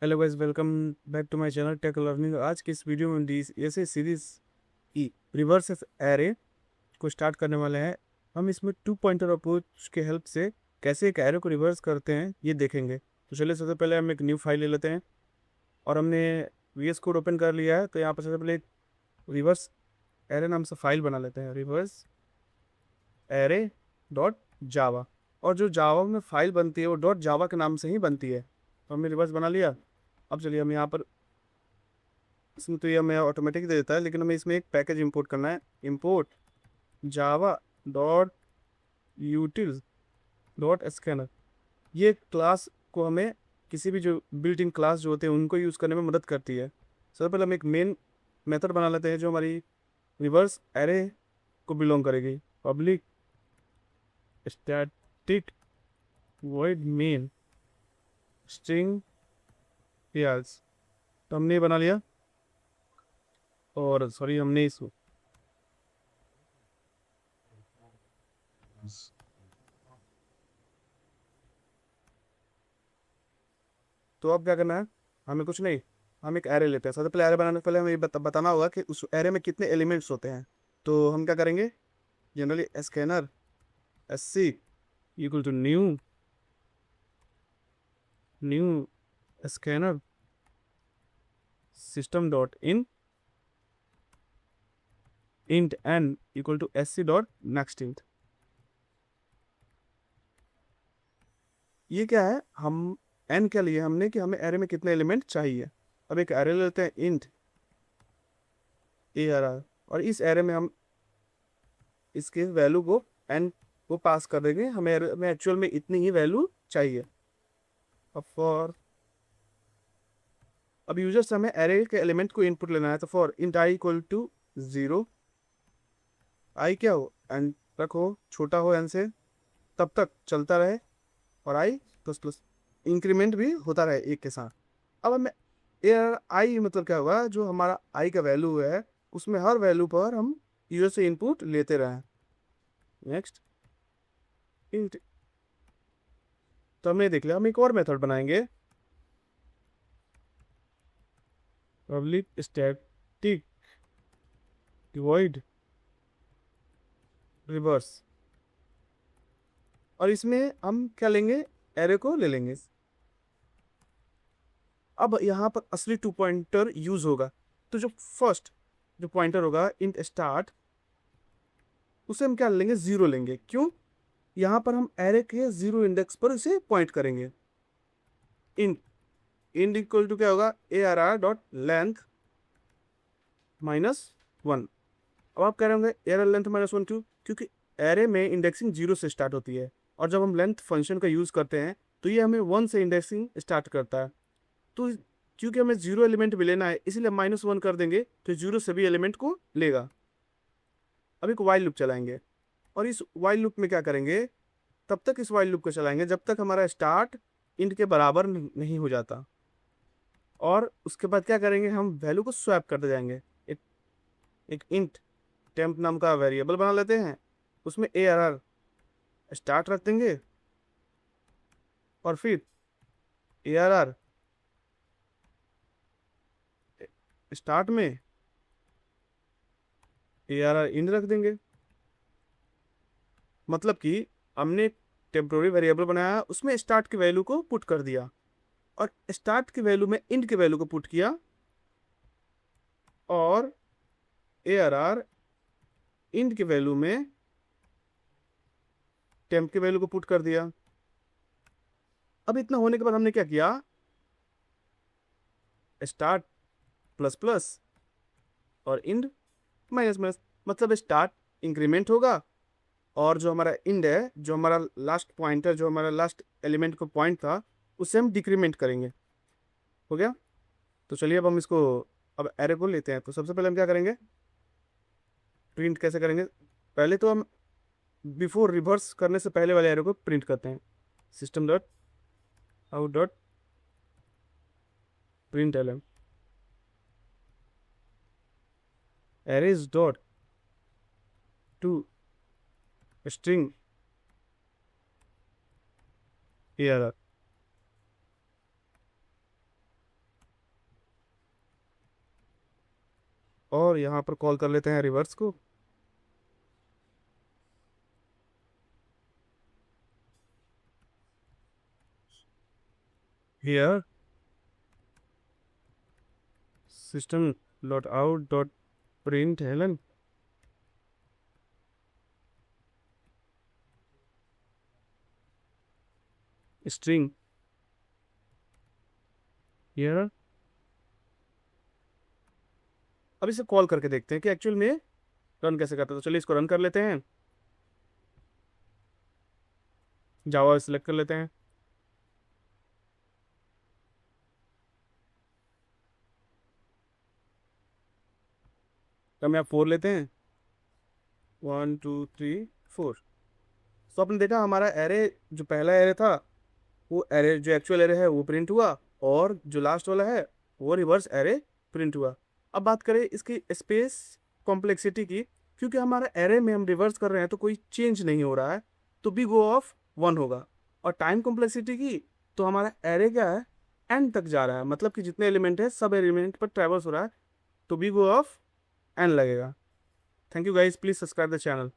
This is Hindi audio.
Hello guys, welcome back to my channel tech learning. आज की इस वीडियो में ऐसे सीरीज की रिवर्स एरे को स्टार्ट करने वाले हैं। हम इसमें टू पॉइंटर अप्रोच के हेल्प से कैसे एक एरे को रिवर्स करते हैं ये देखेंगे। तो चलिए, सबसे पहले हम एक न्यू फाइल ले लेते हैं और हमने VS कोड ओपन कर लिया है। तो यहाँ पर सबसे पहले एक रिवर्स एरे नाम से फाइल बना लेते हैं, रिवर्स एरे डॉट जावा। और जो जावा में फाइल बनती है वो डॉट जावा के नाम से ही बनती है। तो हमने रिवर्स बना लिया। अब चलिए, हम यहाँ पर इसमें तो ये हमें ऑटोमेटिक दे देता है, लेकिन हमें इसमें एक पैकेज इंपोर्ट करना है। Import Java dot utils dot scanner. ये क्लास को हमें किसी भी जो बिल्ट इन क्लास जो होते हैं उनको यूज़ करने में मदद करती है। सबसे पहले हम एक मेन मेथड बना लेते हैं जो हमारी रिवर्स एरे को बिलोंग करेगी। Public static void main string pairs. तो हमने ये बना लिया। और सॉरी, हमने इसको तो अब क्या करना है, हमें कुछ नहीं, हम एक एरे लेते हैं। सबसे पहले एरे बनाने से पहले हमें ये बताना होगा कि उस एरे में कितने एलिमेंट्स होते हैं। तो हम क्या करेंगे, generally scanner SC equal to new new scanner system dot in int n equal to SC dot next int. ये क्या है, हम n क्या लिए हमने कि हमें एरे में कितने एलिमेंट चाहिए। अब एक एरे लेते हैं इंट ARR, और इस एरे में हम इसके वैल्यू को n को पास कर देंगे। हमें एरे में एक्चुअल में इतनी ही वैल्यू चाहिए। अब फॉर अब यूजर से हमें एरे के एलिमेंट को इनपुट लेना है। तो for int i equal to 0, I क्या हो, n तक हो, छोटा हो n से, तब तक चलता रहे, और i प्लस प्लस इंक्रीमेंट भी होता रहे एक के साथ। अब हमें एयर आई मतलब क्या होगा, जो हमारा i का वैल्यू है उसमें हर वैल्यू पर हम यूजर से इनपुट लेते रहें। Next int. तो हमने देख लिया, हम एक और मेथड बनाएंगे, पब्लिक स्टैटिक वॉइड रिवर्स। और इसमें हम क्या लेंगे, एरे को ले लेंगे। अब यहाँ पर असली टू पॉइंटर यूज होगा। तो जो फर्स्ट जो पॉइंटर होगा इंट स्टार्ट, उसे हम क्या लेंगे, 0 लेंगे। क्यों, यहाँ पर हम एरे के 0 इंडेक्स पर इसे पॉइंट करेंगे। इंट इंट इक्वल टू क्या होगा, ARR डॉट लेंथ -1। अब आप कह रहे होंगे एरे लेंथ -1 क्यों, क्योंकि एरे में इंडेक्सिंग 0 से स्टार्ट होती है, और जब हम लेंथ फंक्शन का यूज़ करते हैं तो ये हमें 1 से इंडेक्सिंग स्टार्ट करता है। तो क्योंकि हमें 0 एलिमेंट भी लेना है, इसीलिए -1 कर देंगे तो 0 से भी एलिमेंट को लेगा। अब एक वाइल लूप चलाएंगे, और इस वाइल लूप में क्या करेंगे, तब तक इस वाइल लूप को चलाएंगे जब तक हमारा स्टार्ट इंट के बराबर नहीं हो जाता। और उसके बाद क्या करेंगे, हम वैल्यू को स्वैप करते जाएंगे। एक एक इंट टेम्प नाम का वेरिएबल बना लेते हैं, उसमें ARR स्टार्ट रख देंगे, और फिर ARR स्टार्ट में ARR इन रख देंगे। मतलब कि हमने टेम्प्रोरी वेरिएबल बनाया, उसमें स्टार्ट की वैल्यू को पुट कर दिया, और स्टार्ट की वैल्यू में इंट की वैल्यू को पुट किया, और ARR इंट की वैल्यू में टेम्प की वैल्यू को पुट कर दिया। अब इतना होने के बाद हमने क्या किया, स्टार्ट प्लस प्लस और इंड माइनस माइनस, मतलब स्टार्ट इंक्रीमेंट होगा, और जो हमारा इंड है, जो हमारा लास्ट पॉइंटर, जो हमारा लास्ट एलिमेंट को पॉइंट था, उसे हम डिक्रीमेंट करेंगे। हो गया। तो चलिए, अब हम इसको अब एरे को लेते हैं। तो सबसे पहले हम क्या करेंगे, प्रिंट कैसे करेंगे, पहले तो हम बिफोर रिवर्स करने से पहले वाले एरे को प्रिंट करते हैं। System dot out dot print L arrays dot to string ARR। और यहाँ पर कॉल कर लेते हैं रिवर्स को। Here system dot out dot print Helen string here. अब इसे कॉल करके देखते हैं कि एक्चुअल में रन कैसे करते हैं। तो चलिए इसको रन कर लेते हैं। जावा सेलेक्ट कर लेते हैं। तो हम यहाँ 4 लेते हैं, 1 2 3 4। तो आपने देखा हमारा एरे, जो पहला एरे था वो एरे, जो एक्चुअल एरे है वो प्रिंट हुआ, और जो लास्ट वाला है वो रिवर्स एरे प्रिंट हुआ। अब बात करें इसकी स्पेस कॉम्प्लेक्सिटी की, क्योंकि हमारा एरे में हम रिवर्स कर रहे हैं तो कोई चेंज नहीं हो रहा है, तो बिग O ऑफ 1 होगा। और टाइम कॉम्प्लेक्सिटी की, तो हमारा एरे क्या है, एन तक जा रहा है, मतलब कि जितने एलिमेंट है सब एलिमेंट पर ट्रेवल्स हो रहा है, तो बिग O ऑफ n लगेगा। Thank you guys, please subscribe the channel.